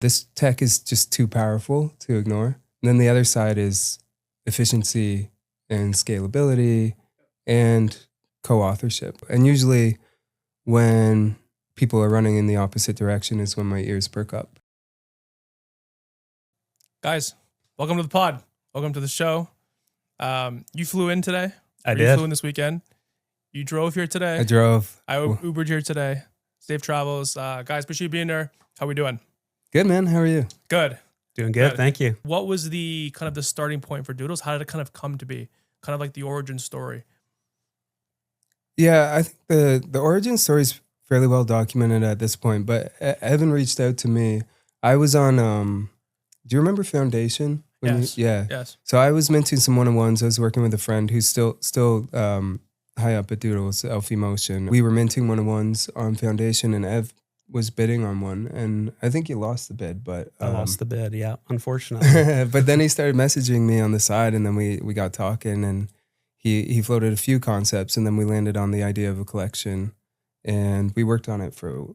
This tech is just too powerful to ignore. And then the other side is efficiency and scalability and co-authorship. And usually when people are running in the opposite direction is when my ears perk up. Guys, welcome to the pod. Welcome to the show. You flew in today. I did. You flew in this weekend. You drove here today. I drove. I Ubered here today. Safe travels. Guys, appreciate you being there. How we doing? Good, man. How are you? Good. Doing good. Thank you. What was the kind of the starting point for Doodles? How did it kind of come to be? Kind of like the origin story. Yeah, I think the origin story is fairly well documented at this point, but Evan reached out to me. I was on, do you remember Foundation? Yes. Yes. So I was minting some one-on-ones. I was working with a friend who's still high up at Doodles, Elfie Motion. We were minting one-on-ones on Foundation, and Ev was bidding on one, and I think he lost the bid, but I lost the bid, yeah, unfortunately. But then he started messaging me on the side, and then we got talking, and he floated a few concepts, and then we landed on the idea of a collection, and we worked on it for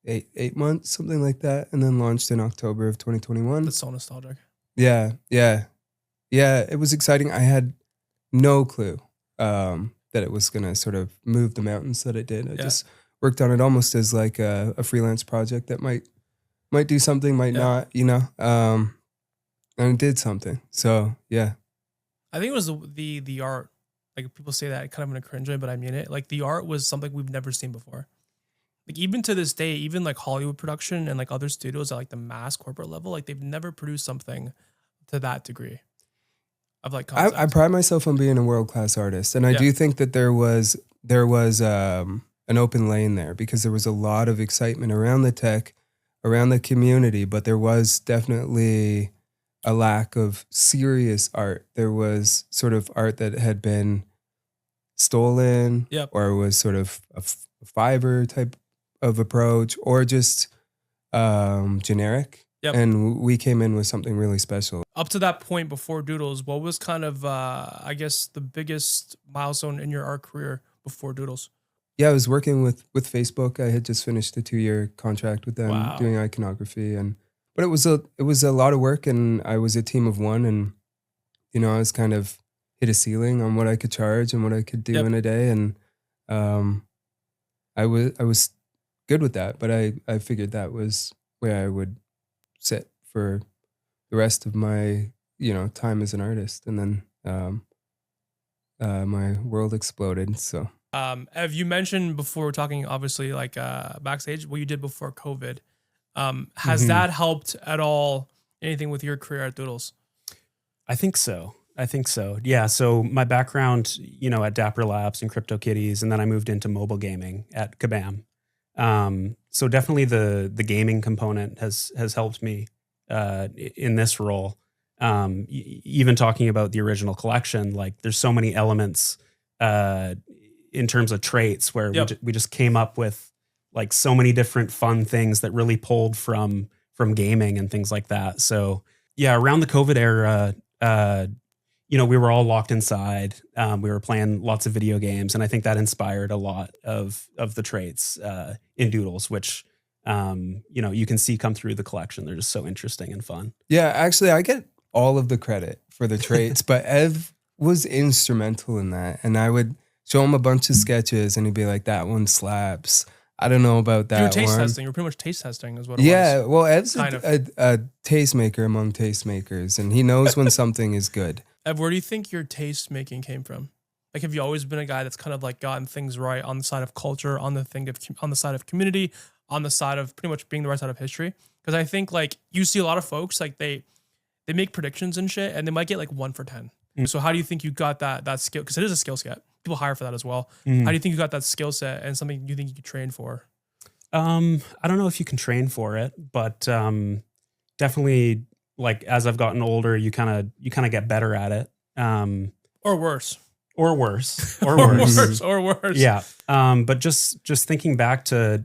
8 months, something like that, and then launched in October of 2021. That's so nostalgic. Yeah. It was exciting. I had no clue that it was gonna sort of move the mountains that it did. I just worked on it almost as like a freelance project that might do something, might not, and it did something. So yeah. I think it was the art. Like people say that kind of in a cringe way, but I mean it. Like the art was something we've never seen before. Like even to this day, even like Hollywood production and like other studios at like the mass corporate level, like they've never produced something to that degree of like concept. I pride myself on being a world-class artist, and I do think that there was an open lane there because there was a lot of excitement around the tech, around the community, but there was definitely a lack of serious art. There was sort of art that had been stolen or was sort of a Fiverr type of approach or just generic. And we came in with something really special. Up to that point before Doodles, what was kind of, I guess, the biggest milestone in your art career before Doodles? Yeah, I was working with Facebook. I had just finished a 2-year contract with them doing iconography, but it was a lot of work, and I was a team of one, and I was kind of hit a ceiling on what I could charge and what I could do in a day, and I was good with that, but I figured that was where I would sit for the rest of my time as an artist, and then my world exploded. So. Ev, you mentioned before we're talking, obviously, like backstage, what you did before COVID. Has that helped at all? Anything with your career at Doodles? I think so. Yeah. So my background, at Dapper Labs and CryptoKitties, and then I moved into mobile gaming at Kabam. So definitely the gaming component has helped me in this role. Even talking about the original collection, like there's so many elements in terms of traits where we just came up with like so many different fun things that really pulled from gaming and things like that. So yeah, around the COVID era, we were all locked inside. We were playing lots of video games, and I think that inspired a lot of the traits in Doodles, which you can see come through the collection. They're just so interesting and fun. Yeah, actually, I get all of the credit for the traits, but Ev was instrumental in that, and I would show him a bunch of sketches, and he'd be like, "That one slaps." I don't know about that. You were taste testing. You were pretty much taste testing, is what it was. Yeah, well, Ev's a tastemaker among tastemakers, and he knows when something is good. Ev, where do you think your taste making came from? Like, have you always been a guy that's kind of like gotten things right on the side of culture, on the side of community, on the side of pretty much being the right side of history? Because I think like you see a lot of folks like they make predictions and shit, and they might get like 1 for 10. So how do you think you got that skill? Because it is a skill set. People hire for that as well. How do you think you got that skill set and something you think you could train for? I don't know if you can train for it, but definitely like as I've gotten older, you kind of get better at it. Or worse. Yeah. But just thinking back to,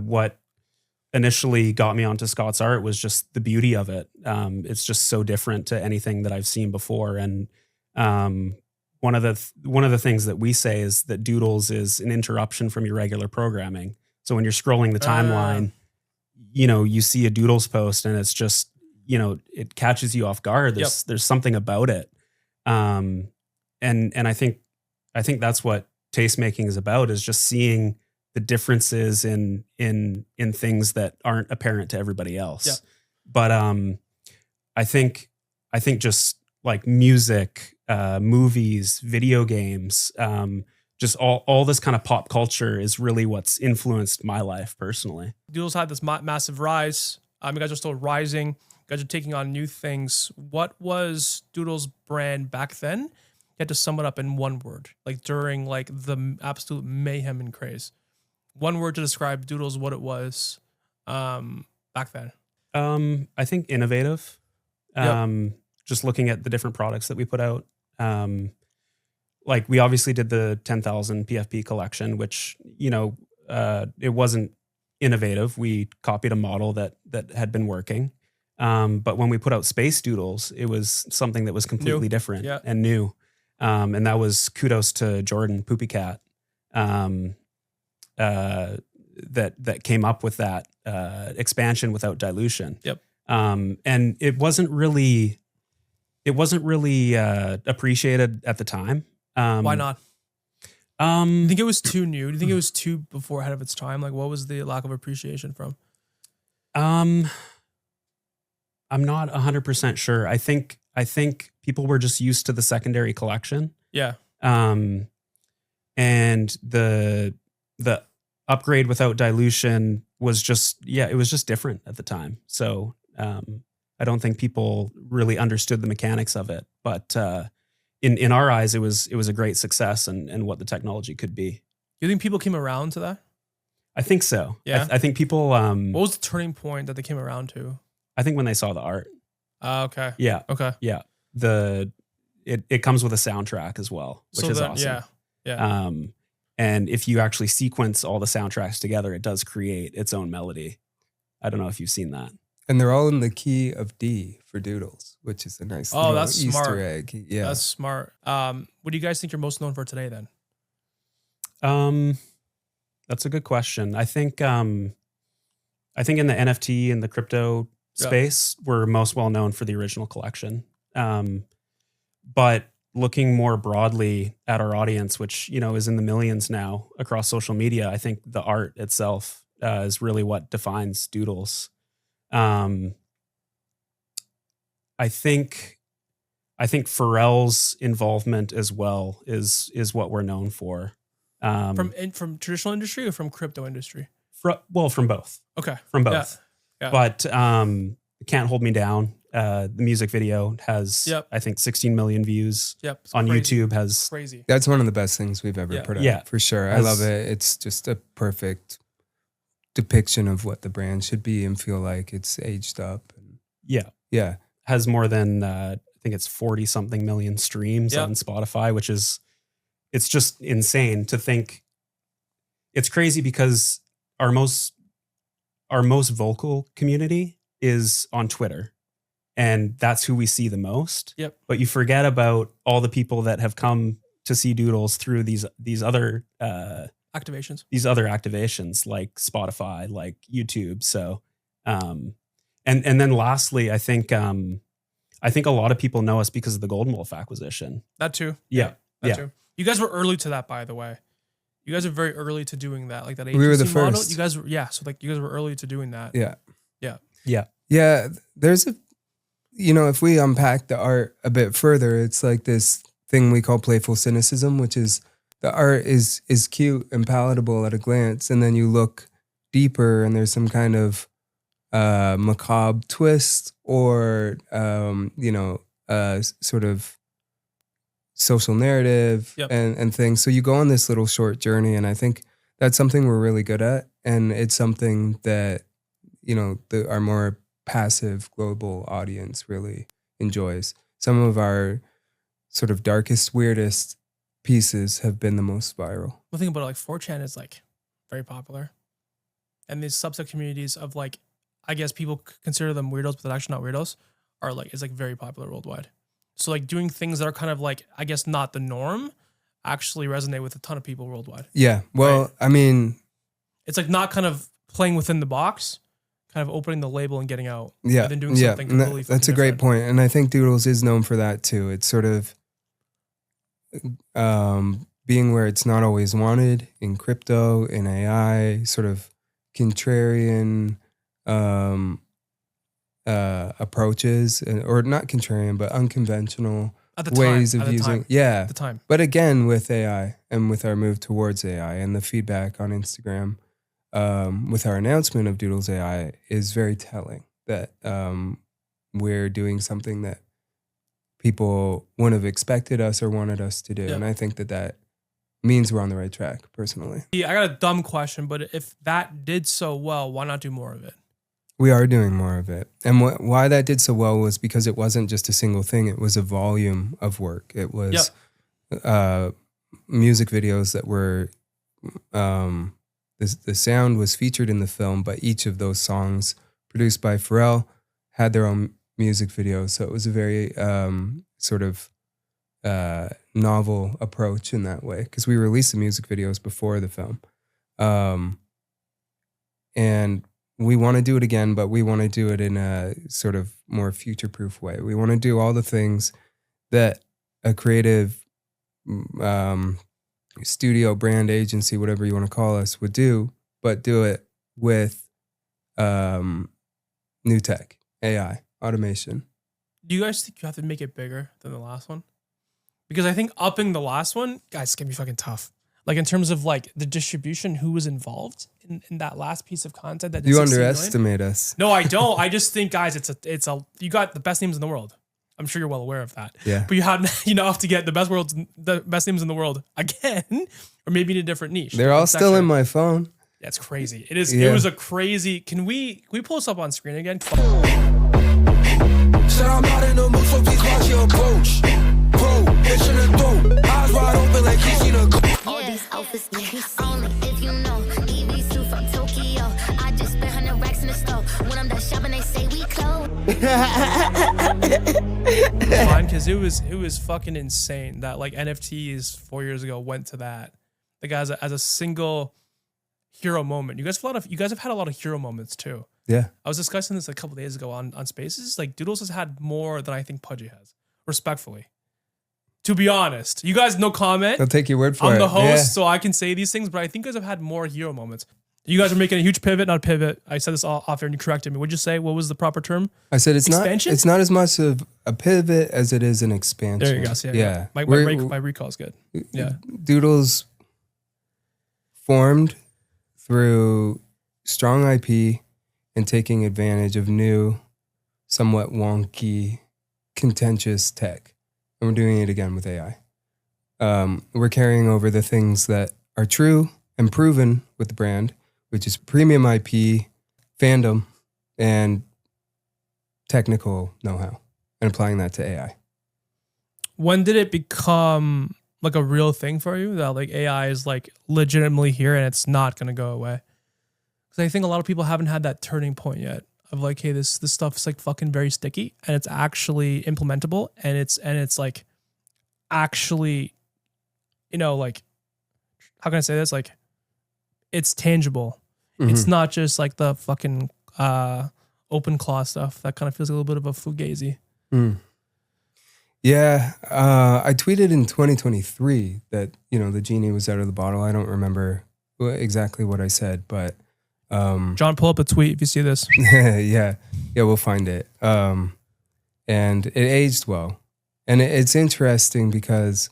what initially got me onto Scott's art was just the beauty of it. It's just so different to anything that I've seen before. And one of the things that we say is that Doodles is an interruption from your regular programming. So when you're scrolling the timeline, you see a Doodles post and it's just, it catches you off guard. There's something about it. And I think that's what tastemaking is about, is just seeing the differences in things that aren't apparent to everybody else. Yeah. But I think just like music, movies, video games, just all this kind of pop culture is really what's influenced my life personally. Doodles had this massive rise. You guys are still rising. You guys are taking on new things. What was Doodles' brand back then? You had to sum it up in one word, like during like the absolute mayhem and craze. One word to describe Doodles, what it was back then. I think innovative. Yep. Just looking at the different products that we put out. Like we obviously did the 10,000 PFP collection, which, it wasn't innovative. We copied a model that had been working. But when we put out Space Doodles, it was something that was completely different and new. And that was kudos to Jordan Poopy Cat, that came up with that expansion without dilution. Yep. And it wasn't really appreciated at the time. Why not? Do you think it was too new? Do you think it was too before ahead of its time? Like, what was the lack of appreciation from? I'm not 100% sure. I think people were just used to the secondary collection. Yeah. And the upgrade without dilution was just, it was just different at the time. So I don't think people really understood the mechanics of it. But in our eyes, it was a great success and what the technology could be. You think people came around to that? I think so. Yeah. I think people. What was the turning point that they came around to? I think when they saw the art. Okay. Yeah. Okay. Yeah. It comes with a soundtrack as well, which is awesome. Yeah. And if you actually sequence all the soundtracks together, it does create its own melody. I don't know if you've seen that. And they're all in the key of D for Doodles, which is a nice little that's Easter smart. egg. Yeah. That's smart. What do you guys think you're most known for today then? That's a good question. I think in the NFT and the crypto space, we're most well known for the original collection. But looking more broadly at our audience, which, is in the millions now across social media, I think the art itself is really what defines Doodles. I think Pharrell's involvement as well is what we're known for. From traditional industry or from crypto industry? From both. Okay. From both. Yeah. But Can't Hold Me Down, the music video has, I think, 16 million views. Yep. On crazy. YouTube has crazy. That's one of the best things we've ever put out. Yeah. For sure. I love it. It's just a perfect depiction of what the brand should be and feel like it's aged up. Yeah. Has more than, I think it's 40 something million streams on Spotify, which is, it's just insane to think. It's crazy because our most vocal community is on Twitter, and that's who we see the most. Yep. But you forget about all the people that have come to see Doodles through these other activations like Spotify, like YouTube. So, and then lastly, I think a lot of people know us because of the Golden Wolf acquisition. That too. Yeah. That too. You guys were early to that, by the way. You guys are very early to doing that, like that agency we were the model. first. You guys, so like you guys were early to doing that. Yeah. There's if we unpack the art a bit further, it's like this thing we call playful cynicism, which is the art is cute and palatable at a glance, and then you look deeper and there's some kind of macabre twist or sort of social narrative and things. So you go on this little short journey, and I think that's something we're really good at, and it's something that our more passive global audience really enjoys. Some of our sort of darkest, weirdest pieces have been the most viral. Well, think about it, like 4chan is like very popular, and these subset communities of like, I guess people consider them weirdos, but they're actually not weirdos, are like, it's like very popular worldwide. So like doing things that are kind of like, I guess not the norm, actually resonate with a ton of people worldwide. Yeah. Well, right? I mean, it's like not kind of playing within the box kind of opening the label and getting out. Yeah. And then doing something completely that's a great point. And I think Doodles is known for that too. It's sort of being where it's not always wanted in crypto, in AI, sort of contrarian approaches, or not contrarian, but unconventional ways of using. Yeah. At the time. But again, with AI and with our move towards AI and the feedback on Instagram, with our announcement of Doodles AI is very telling that we're doing something that people wouldn't have expected us or wanted us to do. Yep. And I think that means we're on the right track, personally. Yeah, I got a dumb question, but if that did so well, why not do more of it? We are doing more of it. And why that did so well was because it wasn't just a single thing. It was a volume of work. It was music videos that were, the sound was featured in the film, but each of those songs produced by Pharrell had their own music videos. So it was a very sort of novel approach in that way, because we released the music videos before the film. And we want to do it again, but we want to do it in a sort of more future-proof way. We want to do all the things that a creative studio, brand, agency, whatever you want to call us, would do, but do it with new tech, AI, automation. Do you guys think you have to make it bigger than the last one? Because I think upping the last one, guys, it's going to be fucking tough. Like in terms of like the distribution, who was involved in that last piece of content that did You 16 underestimate million? us. No, I don't. I just think, guys, it's a you got the best names in the world. I'm sure you're well aware of that. Yeah. But you have to get the best names in the world again, or maybe in a different niche. They're all still in my phone. That's crazy. It is. Yeah. It was a crazy. Can we pull this up on screen again? Said I'm not in the mood, so please watch your approach. Bro, bitch in the throat, eyes wide open like you see the go. All these outfits you see me, if you know. EV2 from Tokyo. I just spent 100 racks in the store. When I'm done shopping, they say we close. Fine, because it was fucking insane that like NFTs 4 years ago went to that. Like as a single hero moment. You guys have had a lot of hero moments too. Yeah. I was discussing this a couple days ago on Spaces. Like Doodles has had more than I think Pudgy has. Respectfully. To be honest. You guys no comment. I'll take your word for it. I'm the host, Yeah. so I can say these things, but I think you guys have had more hero moments. You guys are making a huge pivot, not pivot. I said this off air and you corrected me. What'd you say? What was the proper term? I said Expansion? it's not as much of a pivot as it is an expansion. There you go. So yeah. My recall is good. Yeah. Doodles formed through strong IP and taking advantage of new, somewhat wonky, contentious tech. And we're doing it again with AI. We're carrying over the things that are true and proven with the brand, which is premium IP, fandom, and technical know-how, and applying that to AI. When did it become like a real thing for you that like AI is like legitimately here and it's not going to go away? Because I think a lot of people haven't had that turning point yet of like, hey, this stuff is like fucking very sticky and it's actually implementable and it's like actually, you know, like, how can I say this? Like, it's tangible. Mm-hmm. It's not just like the fucking open claw stuff that kind of feels a little bit of a fugazi. Mm. Yeah, I tweeted in 2023 that, you know, the genie was out of the bottle. I don't remember exactly what I said, but John, pull up a tweet if you see this. yeah, we'll find it. And it aged well. And it's interesting because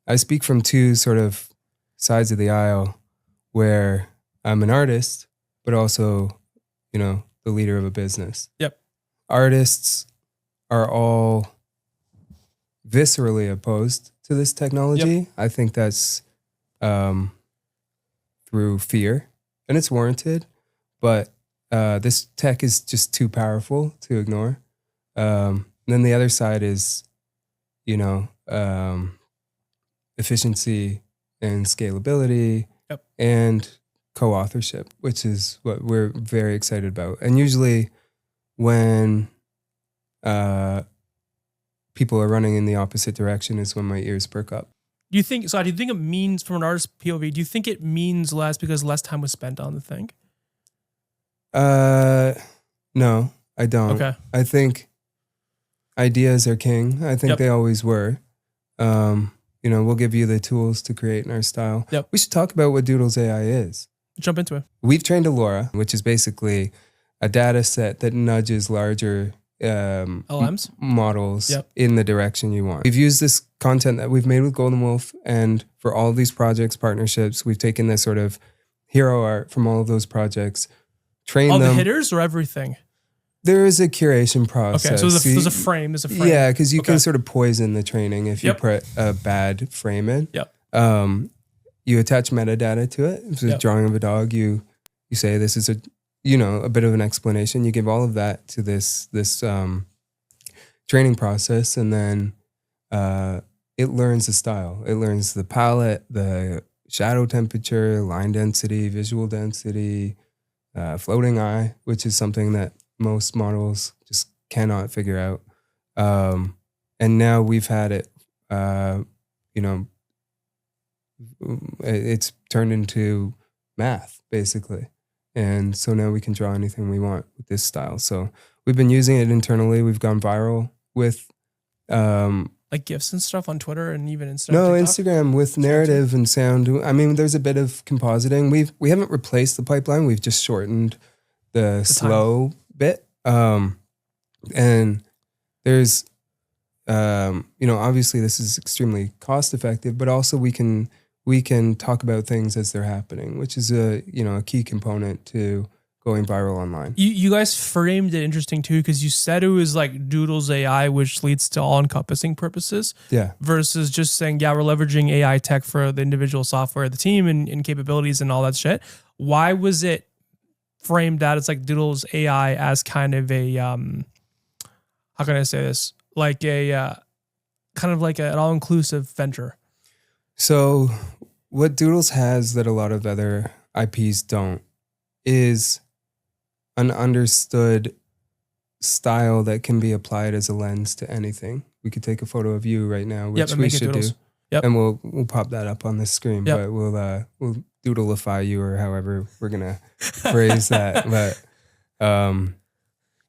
I speak from two sort of sides of the aisle where I'm an artist, but also, you know, the leader of a business. Yep. Artists are all viscerally opposed to this technology. Yep. I think that's through fear, and it's warranted, but this tech is just too powerful to ignore. Then the other side is, you know, efficiency and scalability. Yep. And co-authorship, which is what we're very excited about. And usually when people are running in the opposite direction is when my ears perk up. Do you think it means, from an artist POV, do you think it means less because less time was spent on the thing? No, I don't. Okay. I think ideas are king. I think Yep. they always were. We'll give you the tools to create in our style. Yep. We should talk about what Doodles AI is. Jump into it. We've trained Allura, which is basically a data set that nudges larger LMs? models Yep. in the direction you want. We've used this content that we've made with Golden Wolf, and for all of these projects, partnerships, we've taken this sort of hero art from all of those projects, trained All them. the hitters or everything? There is a curation process. Okay, so there's a frame. There's a frame. Yeah, because you can Okay. sort of poison the training if you Yep. put a bad frame in. Yep. You attach metadata to it. If it's a Yep. drawing of a dog, you say this is a bit of an explanation. You give all of that to this training process, and then it learns the style. It learns the palette, the shadow temperature, line density, visual density, floating eye, which is something that most models just cannot figure out. And now we've had it, it's turned into math basically. And so now we can draw anything we want with this style. So we've been using it internally. We've gone viral with, Like GIFs and stuff on Twitter and even Instagram. no, TikTok? Instagram with narrative and sound. I mean, there's a bit of compositing. We haven't replaced the pipeline. We've just shortened the slow bit. And there's, obviously this is extremely cost effective, but also we can talk about things as they're happening, which is a key component to going viral online. You guys framed it interesting too, because you said it was like Doodles AI, which leads to all encompassing purposes. Yeah. Versus just saying, yeah, we're leveraging AI tech for the individual software, the team and capabilities and all that shit. Why was it framed out as like Doodles AI as kind of a, how can I say this? Like a, kind of like an all-inclusive venture. So what Doodles has that a lot of other IPs don't is an understood style that can be applied as a lens to anything. We could take a photo of you right now, which and we make it should do. Doodles. Yep. And we'll pop that up on the screen, Yep. but we'll doodleify you, or however we're gonna phrase that. But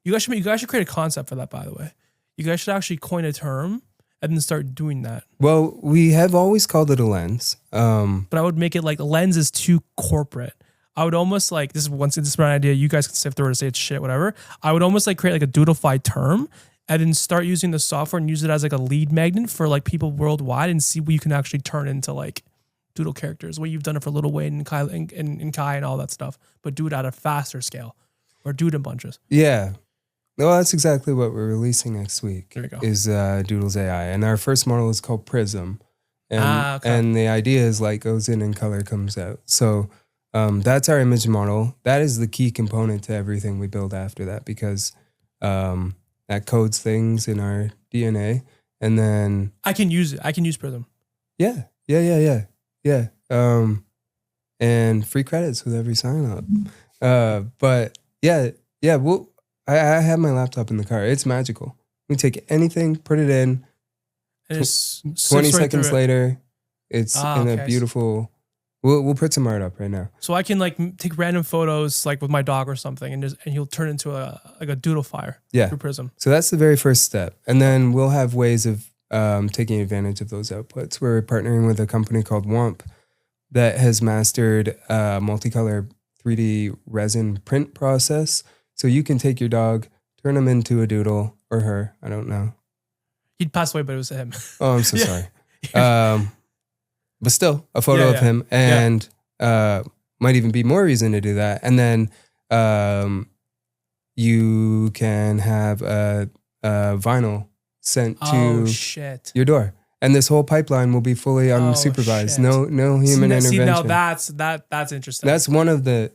You guys should create a concept for that, by the way. You guys should actually coin a term and then start doing that. well, we have always called it a lens. But I would make it like the lens is too corporate. I would almost like, this is my idea. You guys can sift through it or say it's shit, whatever. I would almost like create like a doodlefied term and then start using the software and use it as like a lead magnet for like people worldwide and see what you can actually turn into like doodle characters. Where you've done it for Lil Wayne and Kai and all that stuff, but do it at a faster scale or do it in bunches. Yeah. Well, that's exactly what we're releasing next week. There you go. Is Doodles AI, and our first model is called PRISM, and okay. and the idea is light goes in and color comes out. So that's our image model. That is the key component to everything we build after that, because that codes things in our DNA, and then I can use it. I can use Prism. yeah. And free credits with every sign up. But yeah. I have my laptop in the car. It's magical. We take anything, put it in. And it's 20 seconds later, it's in okay. a beautiful. We'll put some art up right now. So I can like take random photos like with my dog or something, and he'll turn into a doodle fire through Prism. So that's the very first step, and then we'll have ways of taking advantage of those outputs. We're partnering with a company called Womp that has mastered a multicolor 3D resin print process. So you can take your dog, turn him into a doodle, or her, I don't know. He'd pass away, but it was him. Oh, I'm so sorry. But still, a photo of him, and might even be more reason to do that. And then you can have a vinyl sent to your door. And this whole pipeline will be fully unsupervised. Shit. No human intervention. See, now that's interesting. That's one of the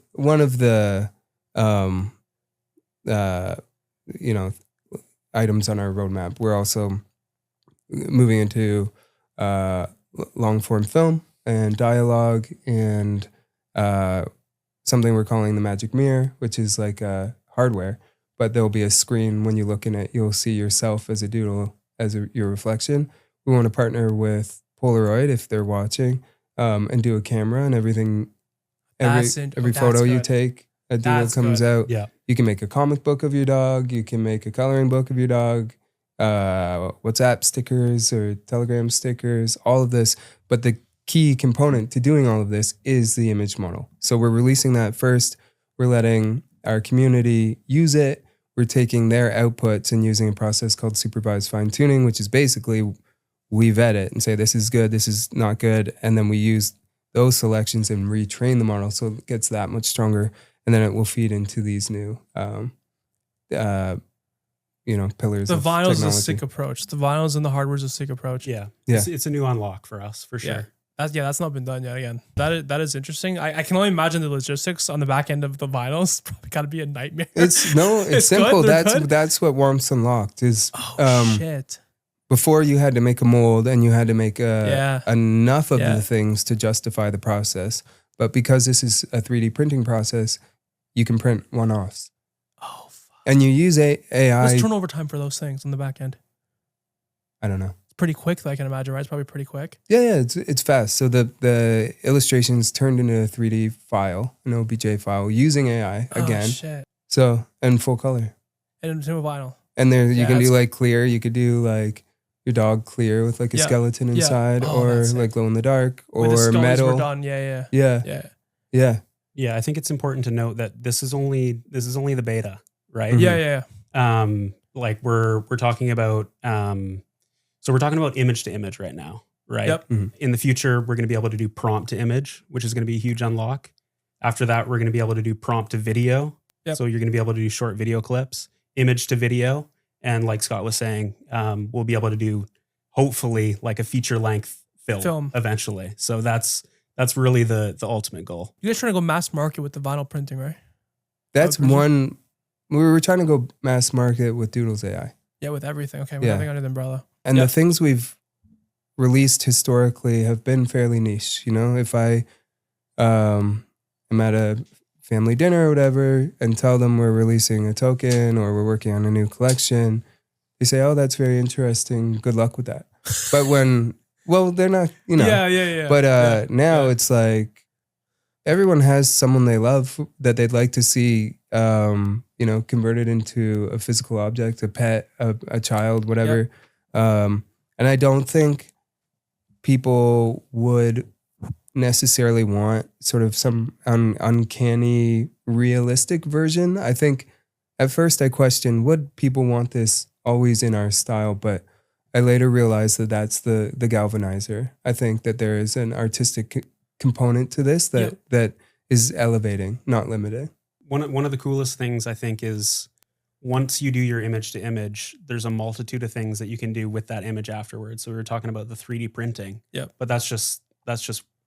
items on our roadmap. We're also moving into long form film and dialogue, and something we're calling the magic mirror, which is like hardware, but there'll be a screen when you look in it, you'll see yourself as a doodle, as your reflection. We want to partner with Polaroid if they're watching, and do a camera and everything. Every photo you take a Doodle That's comes good. out. Yeah. You can make a comic book of your dog. You can make a coloring book of your dog. WhatsApp stickers or Telegram stickers, all of this. But the key component to doing all of this is the image model. So we're releasing that first. We're letting our community use it. We're taking their outputs and using a process called supervised fine tuning, which is basically we vet it and say, this is good, this is not good. And then we use those selections and retrain the model so it gets that much stronger. And then it will feed into these new, pillars The of vinyls is a technology. sick approach. The vinyls and the hardware is a sick approach. Yeah. Yeah. It's a new unlock for us, for sure. That's not been done yet. Again, that is interesting. I can only imagine the logistics on the back end of the vinyls. Probably got to be a nightmare. It's It's simple. good, they're good? That's what Warmth Unlocked is. Shit. Before you had to make a mold and you had to make enough of Yeah. the things to justify the process. But because this is a 3D printing process, you can print one-offs. Oh, fuck. And you use AI. What's turnover time for those things on the back end? I don't know. It's pretty quick, I can imagine, right? It's probably pretty quick. Yeah, it's fast. So the illustrations turned into a 3D file, an OBJ file, using AI again. Oh, shit. So, and full color. And into a vinyl. And there you Yeah, can do that's- like clear. You could do like your dog clear with like a Yeah. skeleton Yeah. inside, Oh, or that's sick. like glow in the dark, When the or skulls metal. were done. Yeah. Yeah. Yeah, I think it's important to note that this is only the beta, right? Yeah. Like we're talking about so we're talking about image to image right now, right? Yep. Mhm. In the future, we're going to be able to do prompt to image, which is going to be a huge unlock. After that, we're going to be able to do prompt to video. Yep. So you're going to be able to do short video clips, image to video, and like Scott was saying, we'll be able to do hopefully like a feature length film eventually. So that's really the ultimate goal. You guys trying to go mass market with the vinyl printing, right? That's PRISM? one. We were trying to go mass market with Doodles AI. Yeah, with everything. Okay, with Yeah. everything under the umbrella. And Yeah. the things we've released historically have been fairly niche. You know, if I am at a family dinner or whatever and tell them we're releasing a token or we're working on a new collection, they say, oh, that's very interesting. Good luck with that. But they're not, Yeah. But now it's like everyone has someone they love that they'd like to see, converted into a physical object, a pet, a child, whatever. And I don't think people would necessarily want sort of some uncanny, realistic version. I think at first I questioned, would people want this always in our style? But I later realized that that's the galvanizer. I think that there is an artistic component to this that is elevating, not limiting. One of the coolest things I think is once you do your image to image, there's a multitude of things that you can do with that image afterwards. So we were talking about the 3D printing. Yeah. But that's just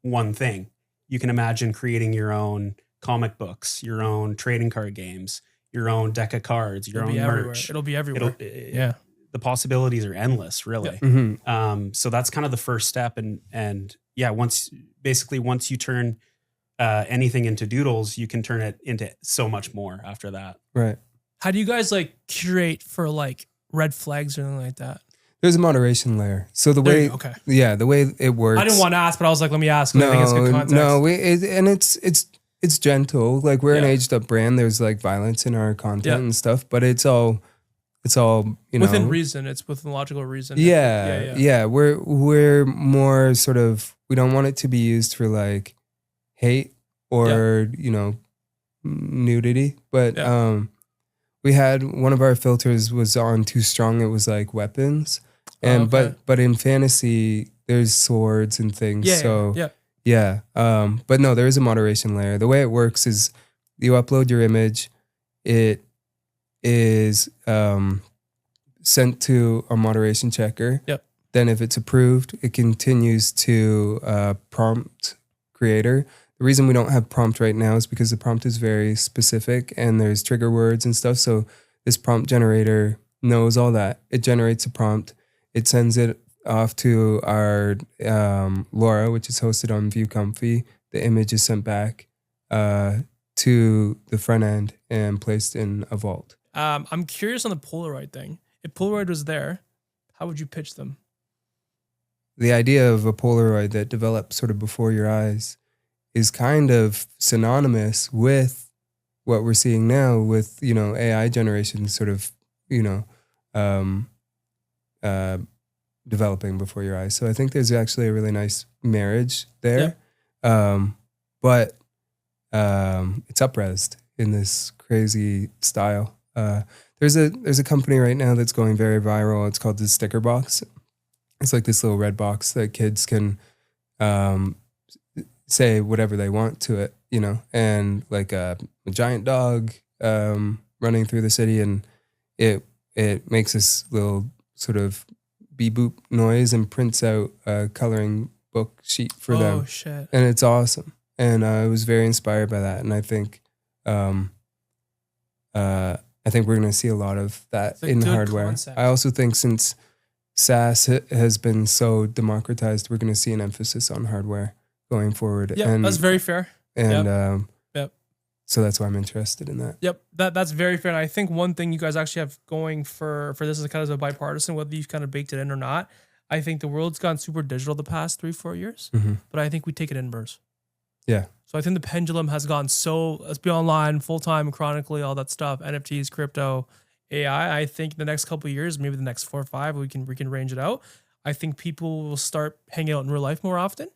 one thing. You can imagine creating your own comic books, your own trading card games, your own deck of cards, your own merch. It'll be everywhere. Yeah. The possibilities are endless, really. Yeah. Mm-hmm. So that's kind of the first step. And yeah, once you turn anything into Doodles, you can turn it into so much more after that. Right. How do you guys like curate for like red flags or anything like that? There's a moderation layer. So the way it works. I didn't want to ask, but I was like, let me ask. I think it's good context. It's gentle. Like we're an Yeah. aged up brand. There's like violence in our content Yeah. and stuff, but it's all within reason. It's within logical reason. Yeah. We're more sort of, we don't want it to be used for like hate or nudity, but we had one of our filters was on too strong. It was like weapons, and but in fantasy there's swords and things. But no, there is a moderation layer. The way it works is you upload your image, it is sent to a moderation checker. Yep. Then if it's approved, it continues to prompt creator. The reason we don't have prompt right now is because the prompt is very specific and there's trigger words and stuff. So this prompt generator knows all that. It generates a prompt. It sends it off to our LoRa, which is hosted on ViewComfy. The image is sent back to the front end and placed in a vault. I'm curious on the Polaroid thing. If Polaroid was there, how would you pitch them? The idea of a Polaroid that develops sort of before your eyes is kind of synonymous with what we're seeing now with, you know, AI generation sort of, you know, um, developing before your eyes. So I think there's actually a really nice marriage there. But it's up-resed in this crazy style. There's a company right now that's going very viral. It's called the Sticker Box. It's like this little red box that kids can say whatever they want to it, you know, and like a giant dog running through the city, and it makes this little sort of beep boop noise and prints out a coloring book sheet for them. Oh shit! And it's awesome. And I was very inspired by that. And I think we're going to see a lot of that in hardware. Concept. I also think since SaaS has been so democratized, we're going to see an emphasis on hardware going forward. Yeah, and, that's very fair. And Yep. So that's why I'm interested in that. Yep, that's very fair. And I think one thing you guys actually have going for this is kind of a bipartisan, whether you've kind of baked it in or not. I think the world's gone super digital the past 3-4 years, but I think we take it inverse. Yeah. So I think the pendulum has gone so, let's be online, full-time, chronically, all that stuff, NFTs, crypto, AI. I think the next couple of years, maybe the next 4 or 5, we can range it out. I think people will start hanging out in real life more often.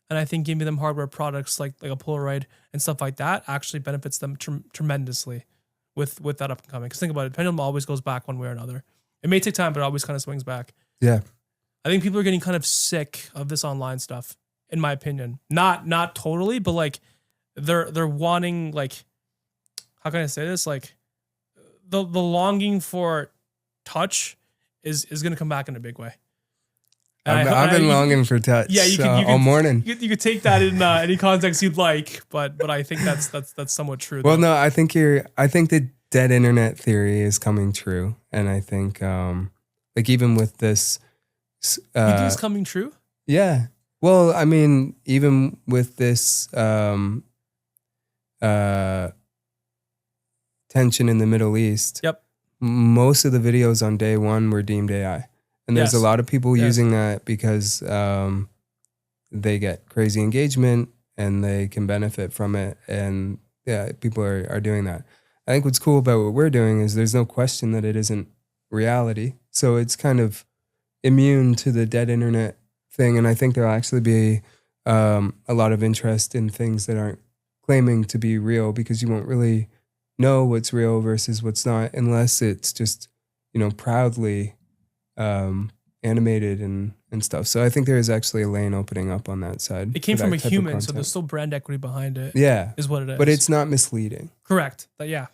And I think giving them hardware products like a Polaroid and stuff like that actually benefits them tremendously with that up and coming. Because think about it, pendulum always goes back one way or another. It may take time, but it always kind of swings back. Yeah. I think people are getting kind of sick of this online stuff, in my opinion. Not totally, but like they're wanting, like, how can I say this? Like the longing for touch is going to come back in a big way. I've been longing for touch. Yeah, you can all morning. You could take that in any context you'd like, but I think that's somewhat true. Well, no, I think the dead internet theory is coming true, and I think like even with this, you think it's coming true? Yeah. Well, I mean, even with this tension in the Middle East, yep, most of the videos on day one were deemed AI. And there's a lot of people using that because they get crazy engagement and they can benefit from it. And yeah, people are doing that. I think what's cool about what we're doing is there's no question that it isn't reality. So it's kind of immune to the dead internet thing. And I think there'll actually be a lot of interest in things that aren't claiming to be real, because you won't really know what's real versus what's not unless it's just, you know, proudly animated and stuff. So I think there is actually a lane opening up on that side. It came from a human, so there's still brand equity behind it. Yeah. Is what it is. But it's not misleading. Correct. But yeah.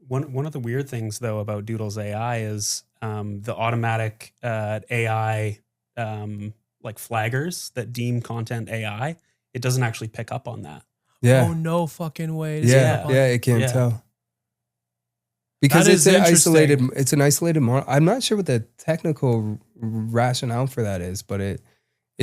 One of the weird things though about Doodles AI is the automatic AI like flaggers that deem content AI. It doesn't actually pick up on that. Yeah. Oh, no fucking way. Yeah, it can't tell. Because it's an isolated model. I'm not sure what the technical rationale for that is, but it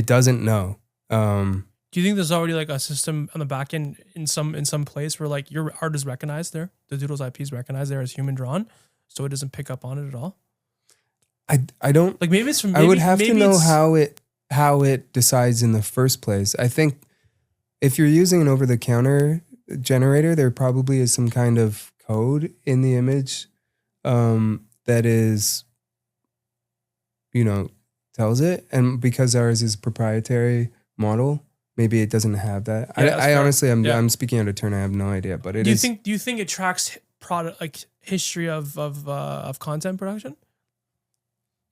doesn't know. Do you think there's already like a system on the back end in some place where like your art is recognized there, the Doodles IP is recognized there as human drawn, so it doesn't pick up on it at all? I don't like maybe it's from. I would have to know how it decides in the first place. I think if you're using an over-the-counter generator, there probably is some kind of code in the image that is, you know, tells it. And because ours is proprietary model, maybe it doesn't have that. Yeah, I honestly, I'm speaking out of turn. I have no idea, but it is. Do you think it tracks product, like history of content production?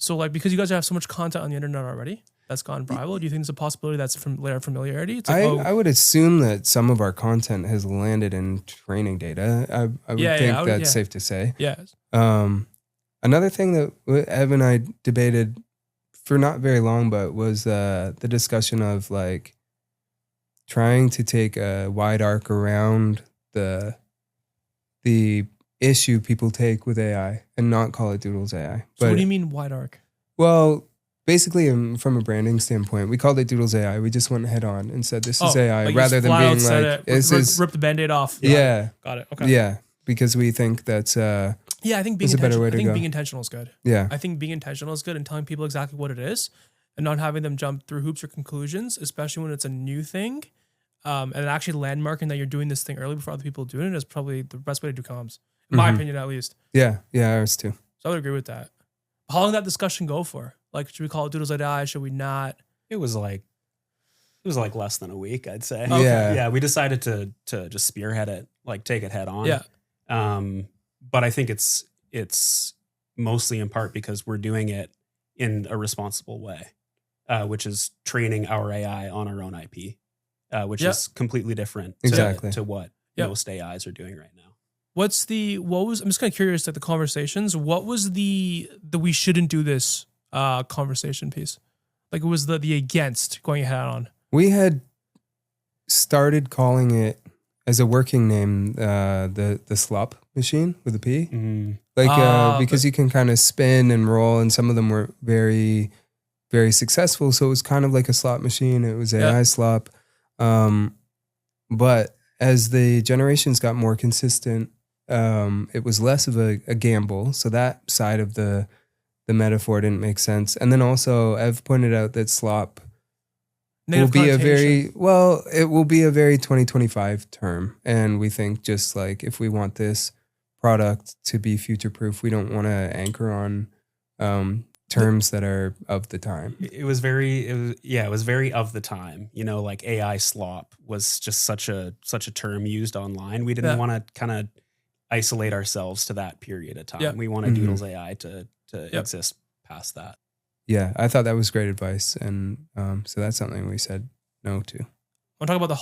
So like, because you guys have so much content on the internet already that's gone viral, do you think there's a possibility that's from layer familiarity? It's like, I would assume that some of our content has landed in training data. I would think that's safe to say. Yeah. Another thing that Ev and I debated for not very long, but was the discussion of like trying to take a wide arc around the issue people take with AI and not call it Doodles AI. So what do you mean wide arc? Well, basically, from a branding standpoint, we called it Doodles AI. We just went head on and said this is AI, like rather than being like rip the Band-Aid off. Yeah, got it. Okay. Yeah, because we think that's I think being a better way to go. I think being intentional is good. Yeah, I think being intentional is good and telling people exactly what it is and not having them jump through hoops or conclusions, especially when it's a new thing. and actually landmarking that you're doing this thing early before other people doing it is probably the best way to do comms, in my opinion, at least. Yeah, ours too. So I would agree with that. How long did that discussion go for? Like, should we call it Doodles AI? Should we not? It was like less than a week, I'd say. Okay. Yeah. We decided to just spearhead it, like take it head on. Yeah. But I think it's mostly in part because we're doing it in a responsible way, which is training our AI on our own IP, which is completely different to what most AIs are doing right now. I'm just kind of curious at the conversations. What was the we shouldn't do this conversation piece? Like, it was the against going ahead on. We had started calling it as a working name, the slop machine with a P. Mm-hmm. Because you can kind of spin and roll, and some of them were very, very successful. So it was kind of like a slot machine. It was AI slop. But as the generations got more consistent, it was less of a gamble. So that side of the metaphor didn't make sense. And then also I've pointed out that slop will be it will be a very 2025 term. And we think just like, if we want this product to be future proof, we don't want to anchor on terms that are of the time. It was very of the time. You know, like AI slop was just such a term used online. We didn't want to kind of isolate ourselves to that period of time. We wanted Doodles AI to exist past that. Yeah, I thought that was great advice, and so that's something we said no to. I want to talk about the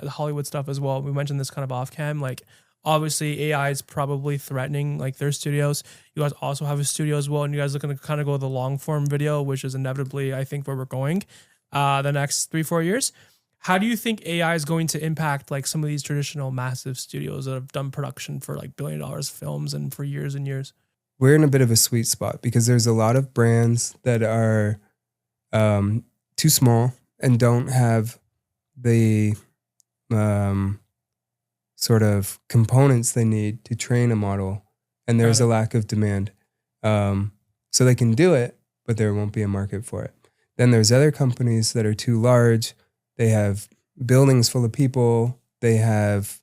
Hollywood stuff as well. We mentioned this kind of off cam. Like, obviously, AI is probably threatening like their studios. You guys also have a studio as well, and you guys are going to kind of go the long form video, which is inevitably, I think, where we're going the next 3-4 years. How do you think AI is going to impact like some of these traditional massive studios that have done production for like $1 billion films and for years and years? We're in a bit of a sweet spot because there's a lot of brands that are too small and don't have the sort of components they need to train a model, and there's a lack of demand. So they can do it, but there won't be a market for it. Then there's other companies that are too large. They have buildings full of people. They have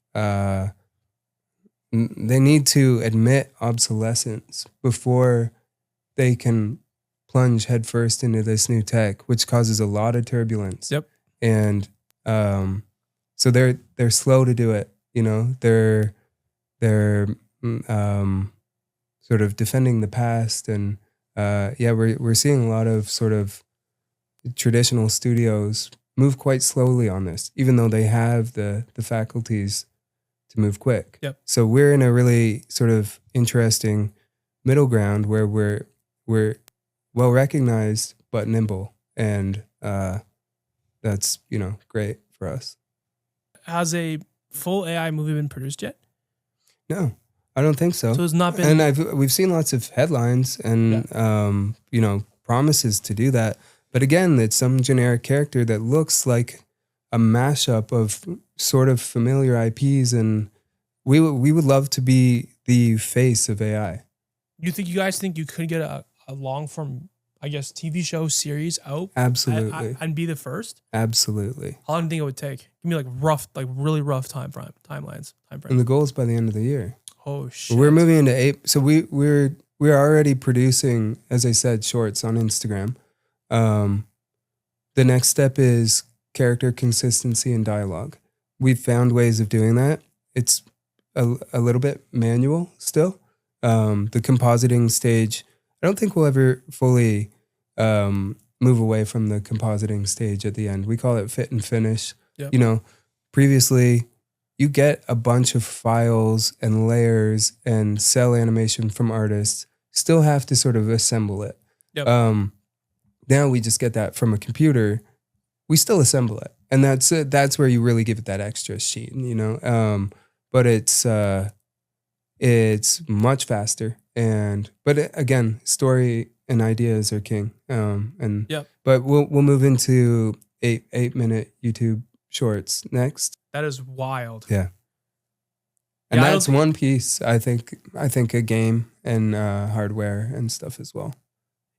they need to admit obsolescence before they can plunge headfirst into this new tech, which causes a lot of turbulence. Yep. And so they're slow to do it. You know, they're sort of defending the past, and we're seeing a lot of sort of traditional studios move quite slowly on this, even though they have the faculties to move quick. Yep. So we're in a really sort of interesting middle ground where we're well recognized but nimble, and that's great for us. Has a full AI movie been produced yet? No, I don't think so. So it's not been. And we've seen lots of headlines and promises to do that. But again, it's some generic character that looks like a mashup of sort of familiar IPs, and we would love to be the face of AI. You guys think you could get a long form, I guess, TV show series out? Absolutely. And be the first? Absolutely. How long do you think it would take? Give me really rough timelines. And the goal is by the end of the year. Oh shit. We're moving into 8. So we're already producing, as I said, shorts on Instagram. The next step is character consistency and dialogue. We've found ways of doing that. It's a little bit manual still. The compositing stage, I don't think we'll ever fully move away from the compositing stage at the end. We call it fit and finish. Yep. Previously you get a bunch of files and layers and cell animation from artists, still have to sort of assemble it. Yep. Now we just get that from a computer. We still assemble it, and that's where you really give it that extra sheen, But it's much faster, again, story and ideas are king. But we'll move into 8-minute YouTube shorts next. That is wild. Yeah. And that's one piece. I think a game and hardware and stuff as well.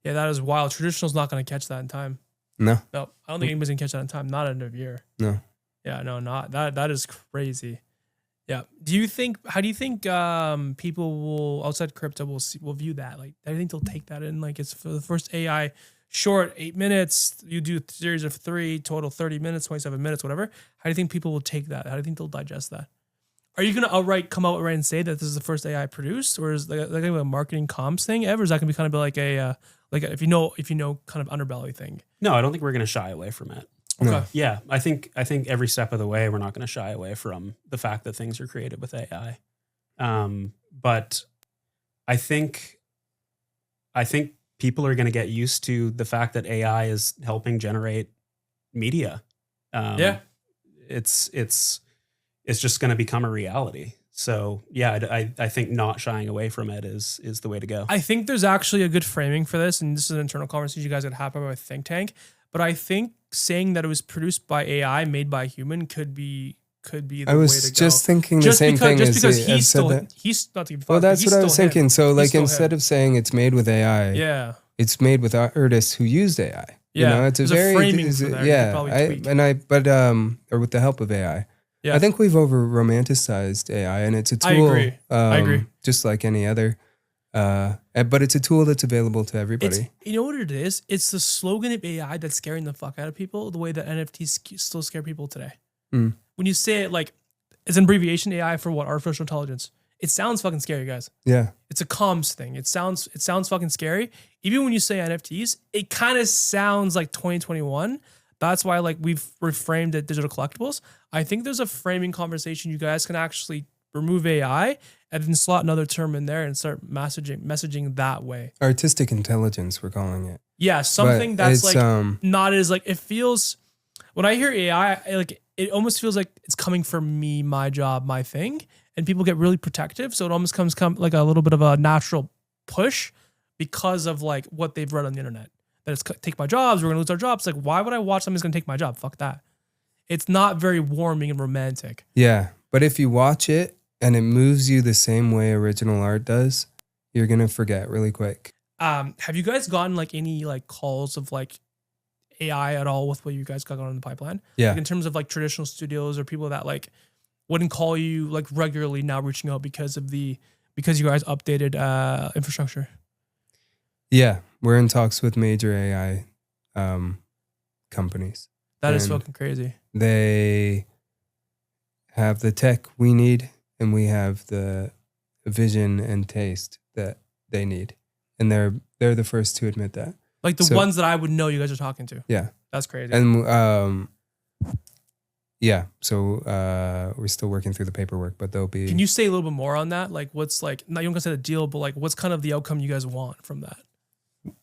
Yeah, that is wild. Traditional's not going to catch that in time. No. I don't think anybody's going to catch that in time. Not end of year. No. Yeah, no, not that. That is crazy. Yeah. How do you think people will outside crypto will view that? Like, I think they'll take that in. Like, it's for the first AI short 8 minutes. You do a series of 3, total 30 minutes, 27 minutes, whatever. How do you think people will take that? How do you think they'll digest that? Are you gonna come outright and say that this is the first AI produced, or is that gonna be a marketing comms thing ever? Is that gonna be kind of be like if you know kind of underbelly thing? No, I don't think we're going to shy away from it. Okay. No. Yeah, I think every step of the way, we're not going to shy away from the fact that things are created with AI. But I think people are going to get used to the fact that AI is helping generate media. Yeah. It's just going to become a reality. So yeah, I think not shying away from it is the way to go. I think there's actually a good framing for this, and this is an internal conversation you guys could have about a think tank. But I think saying that it was produced by AI, made by a human, could be the way to go. I was just thinking the same thing. Just because I've he's said still that. he's not even. Well, that's what I was thinking. So, like, still instead of saying it's made with AI, Yeah. it's made with artists who used AI. You Yeah. know, it's There's a very framing for that you could probably tweak. or with the help of AI. Yeah. I think we've over romanticized AI, and it's a tool. I agree. Just like any other, but it's a tool that's available to everybody. You know what it is? It's the slogan of AI that's scaring the fuck out of people. The way that NFTs still scare people today. Mm. When you say it like it's an abbreviation AI for what? Artificial intelligence. It sounds fucking scary, guys. Yeah. It's a comms thing. It sounds fucking scary. Even when you say NFTs, it kind of sounds like 2021. That's why like we've reframed it digital collectibles. I think there's a framing conversation you guys can actually remove AI and then slot another term in there and start messaging that way. Artistic intelligence, we're calling it. Yeah, something But that's it's, like not as like it feels. When I hear AI, like it almost feels like it's coming from me, my job, my thing, and people get really protective. So it almost comes like a little bit of a natural push because of like what they've read on the internet. That it's take my jobs, we're gonna lose our jobs. Like, why would I watch something that's gonna take my job? Fuck that. It's not very warming and romantic. Yeah, but if you watch it and it moves you the same way original art does, you're gonna forget really quick. Have you guys gotten like any like calls of like AI at all with what you guys got on in the pipeline? Yeah. Like in terms of like traditional studios or people that like wouldn't call you like regularly now reaching out because you guys updated infrastructure. Yeah, we're in talks with major AI companies. That is And fucking crazy. They have the tech we need, and we have the vision and taste that they need, and they're the first to admit that. Like the ones that I would know you guys are talking to. Yeah, That's crazy. and yeah. So we're still working through the paperwork, but they'll be. Can you say a little bit more on that? Like what's like, not you don't gonna say the deal, but like what's kind of the outcome you guys want from that?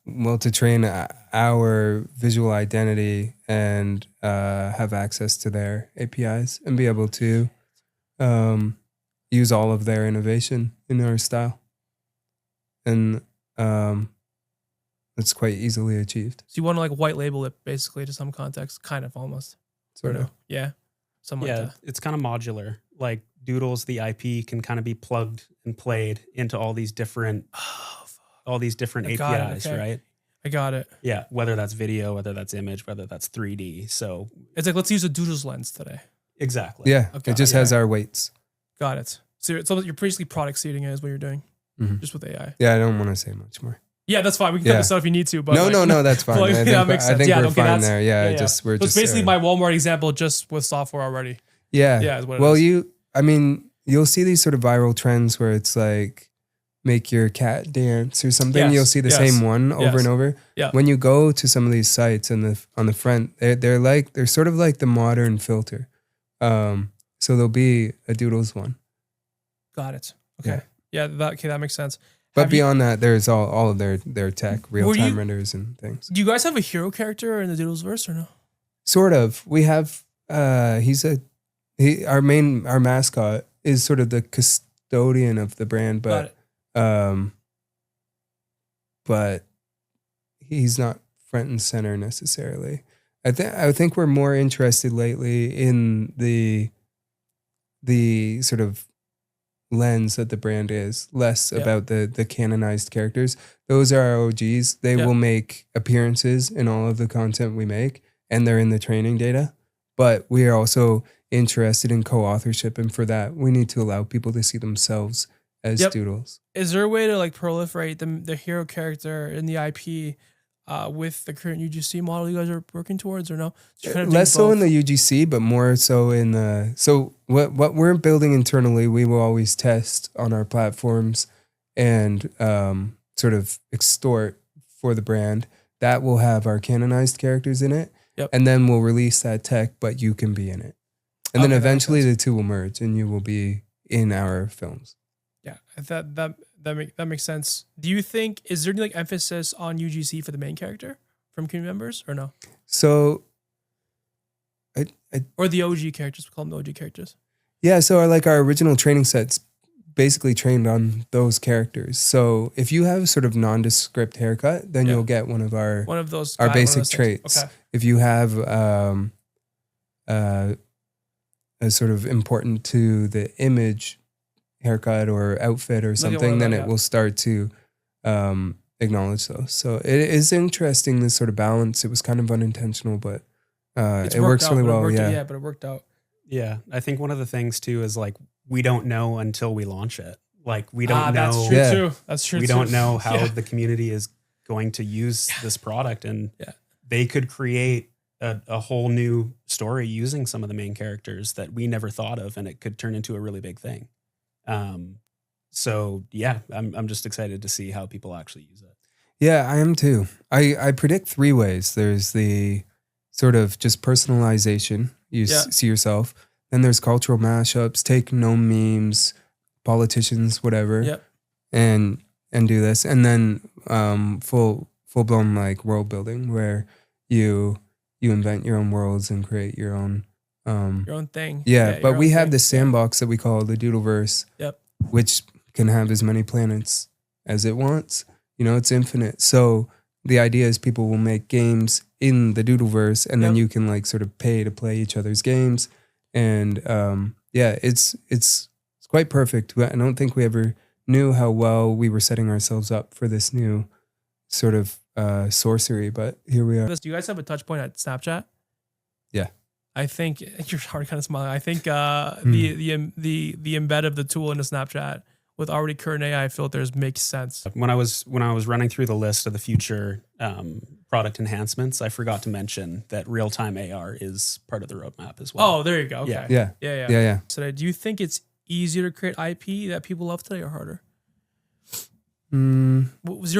Well, to train our visual identity and have access to their APIs and be able to use all of their innovation in our style. And it's quite easily achieved. So you want to like white label it basically to some context, kind of almost. Sort of. Yeah. Something like that. It's kind of modular. Like Doodles, the IP can kind of be plugged and played into all these different APIs, okay. right? I got it. Yeah, whether that's video, whether that's image, whether that's 3D. So It's like, let's use a Doodles lens today. exactly. Yeah, Okay. it just has our weights. Got it. So you're basically product seeding it is what you're doing, Mhm. just with AI. Yeah, I don't want to say much more. Yeah, that's fine. We can cut Yeah. this out if you need to. But No, that's fine. Like, I think, that makes I sense. think Yeah, we're okay, fine that's- there. Yeah, yeah. we're So just it's basically my Walmart example just with software already. Yeah. Yeah, is what it Well, is. you'll see these sort of viral trends where it's like make your cat dance or something. Yes, You'll see the yes, same one over yes. and over. Yeah. When you go to some of these sites on the front, they're sort of like the modern filter. So there'll be a Doodles one. Got it. Okay. Yeah, that makes sense. But Have you- beyond that, there's all of their tech, real time you- renders and things. Do you guys have a hero character in the Doodles verse or no? Sort of. We have our mascot is sort of the custodian of the brand, Got but it. but he's not front and center necessarily. I think we're more interested lately in the sort of lens that the brand is, less about the canonized characters. Those are our OGs. They will make appearances in all of the content we make, and they're in the training data. but we are also interested in co-authorship, and for that we need to allow people to see themselves as Doodles. Is there a way to like proliferate the hero character in the IP with the current UGC model you guys are working towards, or no? Less so in the UGC, but more so in the. So what we're building internally, we will always test on our platforms and sort of extort for the brand. That will have our canonized characters in it, and then we'll release that tech, but you can be in it, and then eventually the two will merge, and you will be in our films. Yeah, that makes sense. Do you think, is there any like emphasis on UGC for the main character from community members, or no? So, or the OG characters, we call them the OG characters. Yeah, so our original training sets basically trained on those characters. So if you have sort of nondescript haircut, then you'll get one of those basic traits. Okay. If you have a sort of important to the image haircut or outfit or something, then it will start to acknowledge those. So it is interesting, this sort of balance. It was kind of unintentional, but it works really well. Yeah, but it worked out. Yeah, I think one of the things too is like we don't know until we launch it. Like we don't know. That's true too. That's true. We don't know how the community is going to use this product, and they could create a whole new story using some of the main characters that we never thought of, and it could turn into a really big thing. So yeah, I'm just excited to see how people actually use it. Yeah, I am too. I predict 3 ways. There's the sort of just personalization. You see yourself. Then there's cultural mashups, take no memes, politicians, whatever, and do this. And then full blown like world building, where you invent your own worlds and create your own thing. Yeah, but we have this sandbox that we call the Doodleverse, which can have as many planets as it wants. You know, it's infinite. So the idea is people will make games in the Doodleverse, and then you can like sort of pay to play each other's games. And it's quite perfect. I don't think we ever knew how well we were setting ourselves up for this new sort of sorcery, but here we are. Do you guys have a touch point at Snapchat? Yeah. I think you're already kind of smiling. I think the embed of the tool into Snapchat with already current AI filters makes sense. When I was running through the list of the future product enhancements, I forgot to mention that real-time AR is part of the roadmap as well. Oh, there you go. Okay. Yeah. So do you think it's easier to create IP that people love today, or harder? 0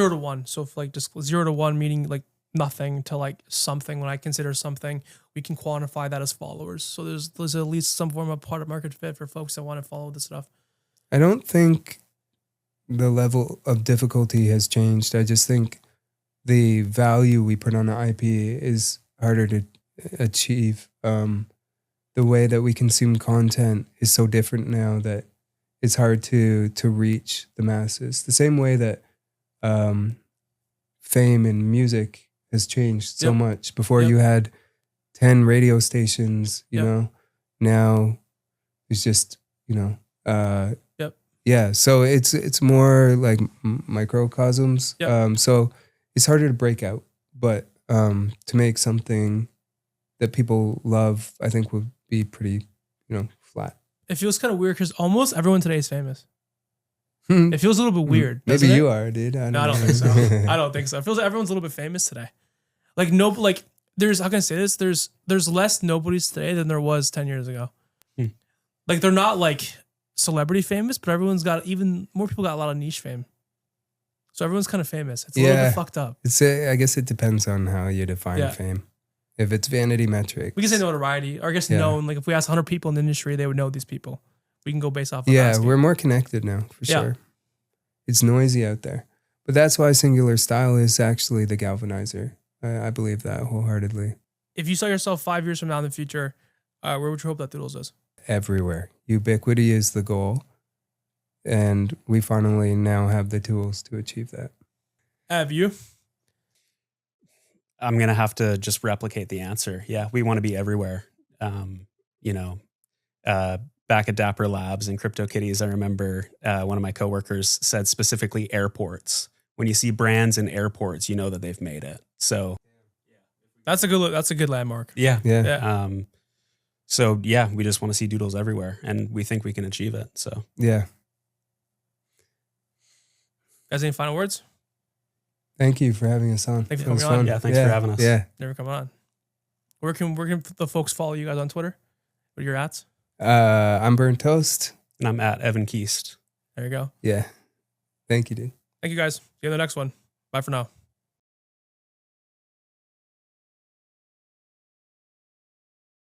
to 1. So if like just 0 to 1 meaning like nothing to like something, when I consider something, we can quantify that as followers. So there's at least some form of product market fit for folks that want to follow this stuff. I don't think the level of difficulty has changed. I just think the value we put on an IP is harder to achieve. The way that we consume content is so different now that it's hard to reach the masses. The same way that fame in music has changed so much. Before you had 10 radio stations, you know, now it's just, you know, yeah. So it's more like microcosms. So it's harder to break out, but to make something that people love, I think would be pretty, you know, flat. It feels kind of weird because almost everyone today is famous. It feels a little bit weird. Maybe you are, dude. I don't think so. I don't think so. It feels like everyone's a little bit famous today. Like there's, how can I say this? There's less nobodies today than there was 10 years ago. Like they're not like celebrity famous, but everyone's got, even more people got a lot of niche fame. So everyone's kind of famous. It's a little bit fucked up. I guess it depends on how you define fame. If it's vanity metric, we can say notoriety, or I guess known. Like if we ask 100 people in the industry, they would know these people. We can go based off of asking. We're more connected now, for sure. It's noisy out there. But that's why singular style is actually the galvanizer. I believe that wholeheartedly. If you saw yourself 5 years from now in the future, where would you hope that Doodles is? Everywhere. Ubiquity is the goal. And we finally now have the tools to achieve that. Have you? I'm going to have to just replicate the answer. Yeah, we want to be everywhere. Back at Dapper Labs and CryptoKitties, I remember one of my coworkers said specifically airports. When you see brands in airports, you know that they've made it. So that's a good landmark. Yeah. So yeah, we just want to see doodles everywhere, and we think we can achieve it. So Yeah. Guys, any final words? Thank you for having us on. Thanks for It was coming on. fun. Yeah, thanks for having us. Yeah. Never come on. Where can the folks follow you guys on Twitter? What are your ats? I'm Burnt Toast. and I'm at Evan Keast. There you go. Yeah. Thank you, dude. Thank you guys. See you in the next one. Bye for now.